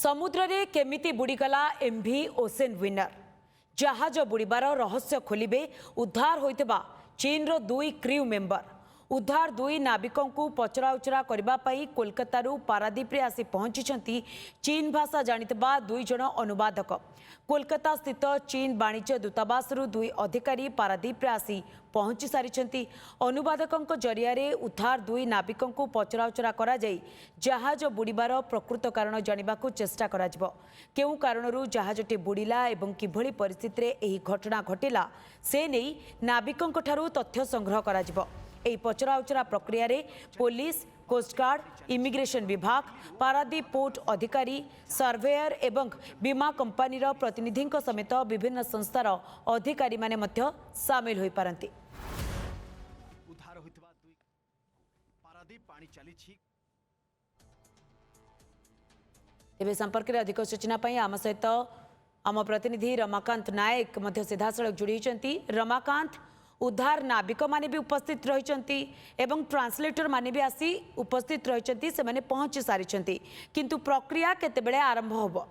समुद्र रे केमिति बुड़ीगला एमवी ओसेन विनर जहाज बुड़ीबार रहस्य खोलिबे उद्धार होइतबा चीन रो 2 क्रू मेंबर उद्धार 2 नाविकों को पचराउचरा करबा पई कोलकाता पारादीप रे आसी पहुंची चीन भाषा जानितबा 2 जण अनुवादक कोलकाता स्थित चीन वाणिज्य दूतावास 2 अधिकारी पारादीप रे आसी पहुंची सारी अनुवादकों जरिया उद्धार 2 नाविकों को पचराउचरा करा जाई जहाज बुड़ीबार प्रकृत कारण जानिबा को चेष्टा करा जिवो केउ कारणरू जहाजटी बुड़ीला एवं किभली परिस्थिति रे एही घटना घटिला से नहीं नाविकों ठारू तथ्य संग्रह करा जिवो। एही पचराउचरा प्रक्रिया रे पुलिस कोस्टगार्ड इमिग्रेशन विभाग पारादीप पोर्ट अधिकारी सर्वेयर एवं बीमा कंपनी प्रतिनिधि समेत विभिन्न संस्थार अधिकारी माने मध्य सामिल होई पारंती। उद्धार होइतबा पारादीप पानी चली तेबे संपर्क में अधिक सूचना पाई आम सहित आम प्रतिनिधि रमाकांत नायक मध्य सीधासलख जोड़ी रमाकांत उद्धार नाविक माने भी उपस्थित रही एवं ट्रांसलेटर माने भी आसी उपस्थित रही से माने पहुंची सारी किंतु प्रक्रिया केतेबेले आरंभ होबो।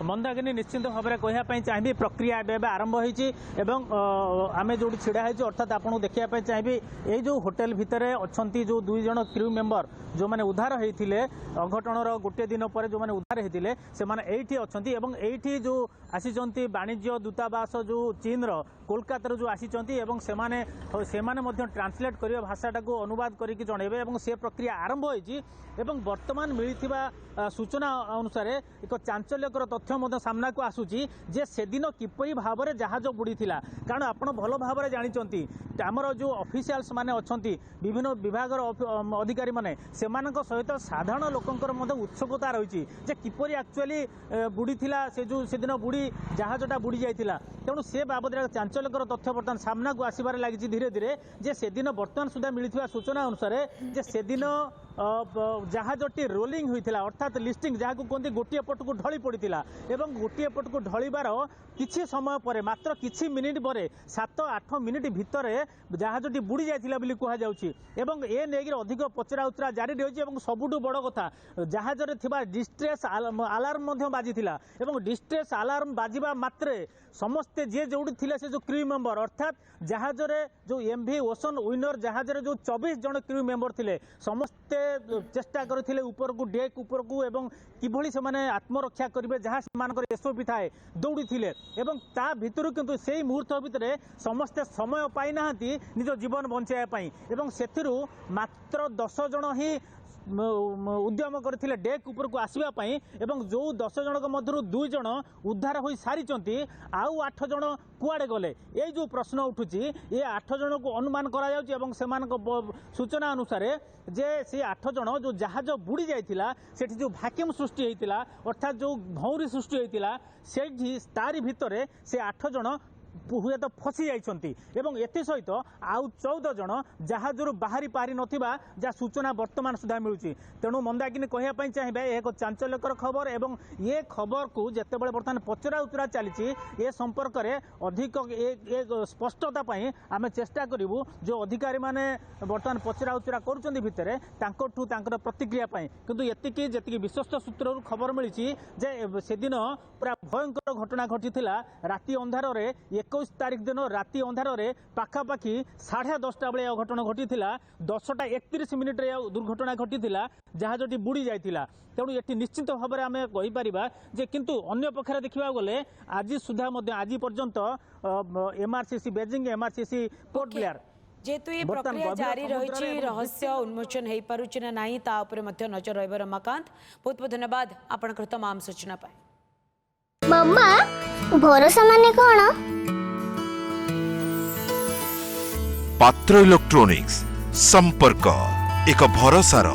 मंदाकिनी निश्चिंत भाव में कहवाई चाहिए प्रक्रिया एवं आरंभ होमें जो छिड़ा है अर्थात आपको देखापी चाहिए ये जो होटेल भितर अच्छा जो 2 जण क्रू मेंबर जो मैंने उद्धार होते अघटन गोटे दिन पर जो मैंने उद्धार होते से अच्छा ये जो आसी वाणिज्य दूतावास जो चीन कोलकाता जो आसी ट्रांसलेट कर भाषाटा को अनुवाद करके जनइबे से प्रक्रिया आरंभ होती वर्तमान मिलता सूचना अनुसार एक चांचल्यकर तथ्य सामना को आसूची जे से दिन किपरि भाव में जहाज बुड़ी थिला कारण आपण भल भाव में जानते आमर जो ऑफिशियल्स माने अछंती विभिन्न विभाग अधिकारी माने सेमानक सहित साधारण लोकंकर उत्सुकता रही जे किपरि एक्चुअली बुड़ी थिला से जो से दिन बुड़ी जहाजटा बुड़ी जाइथिला तेणु से बाबद चांचल्यकर तथ्य बर्तमान सामना को आसबार लगी धीरे धीरे जे से दिन बर्तमान सुधा मिलता सूचना अनुसार जे से दिन जहाजटी रोलिंग होता अर्थात लिस्टिंग जहाँ को कहते गोटे पट को ढली पड़ा एवं गोटे पट को ढलिबार किछि समय पर मात्र किछि मिनिट पर 7-8 मिनिट भितर जहाजटी बुड़ी जाइथिला बोली कहा जाउछि एवं ए नेगिर अधिक पचरा उचरा जारी रही एवं सबुठु बड़ कथा जहाज रे थिबा डिस्ट्रेस अलार्म मध्य बाजिथिला एवं डिस्ट्रेस अलार्म बाजिबा मात्रे समस्ते जे जोड़ी थिले से जो क्रू मेंबर अर्थात जहाज रे जो एमवी ओसन विनर जहाज रे जो 24 जन क्रू मेंबर थिले समस्ते चेष्टा करथिले ऊपर को डेक ऊपर को एवं किभली से माने आत्मरक्षा करिवे जहाँ सेमानकर एसओपी थाए दौड़ी थिले एवं ता भितरु किंतु सेही मुहूर्त भितरे समस्ते समय पाई नाहंती निज जीवन बंचाया पई एवं सेथिरु मात्र 10 जन ही उद्यम करथिले डेक ऊपर को आसीबा पई एवं जो 10 जनक मध्यरु 2 जन उद्धार होई सारिचंती आउ 8 जन कुआडे गले ए जो प्रश्न उठुची ये 8 जन को अनुमान करा जाउची एवं सेमानक सूचना अनुसार जे से 8 जन जो जहाज बुड़ी जाइथिला सेठी जो वैक्यूम सृष्टि हेतिला अर्थात जो भौरी सृष्टि हेतिला सेठी तारी भितरे से 8 जन हुए तो फसी जाइछंती एवं एते सहित आउ 14 जन जहाज बाहरी पारी नथिबा जा सूचना वर्तमान सुधा मिलुची तेणु मंदाकिनी कहया पई चाहिबे एक चांचल्यकर खबर एवं ये खबर को जेतेबेले वर्तमान पचरा उचरा चलीची ए संपर्क रे अधिक एक स्पष्टता पई आमे चेष्टा करिवु जो अधिकारी माने वर्तमान पचरा उचरा करूचंदी भितरे तांकोठु तांकर प्रतिक्रिया पई किंतु एतिकी जेतिकी विश्वस्त सूत्ररु खबर मिलिची जे सेदिन पूरा भयंकर घटना घटिथिला राति अंधार रे 21 तारीख दिन राति अंधार रे पाखापाखि 10:30 बेले अघटन घटी 10:31 दुर्घटना घटी जहाजटी बुड़ी जाइथिला तेणु ये निश्चित भाव में आम कहीपर जे किंतु अन्य पक्षरे देखा गले आज सुधा आज पर्यंत MRCC Beijing MRCC Port Blair जेतु ये प्रक्रिया जारी रही रहस्य उन्मोचन हो पारुछि ना नाही ता उपरे मध्य नजर रहइबो। रमाकांत बहुत बहुत धन्यवाद आपनकर तमाम सूचना पाए। मम्मा भरोसा माने कोन पात्र इलेक्ट्रॉनिक्स संपर्क एक भरोसार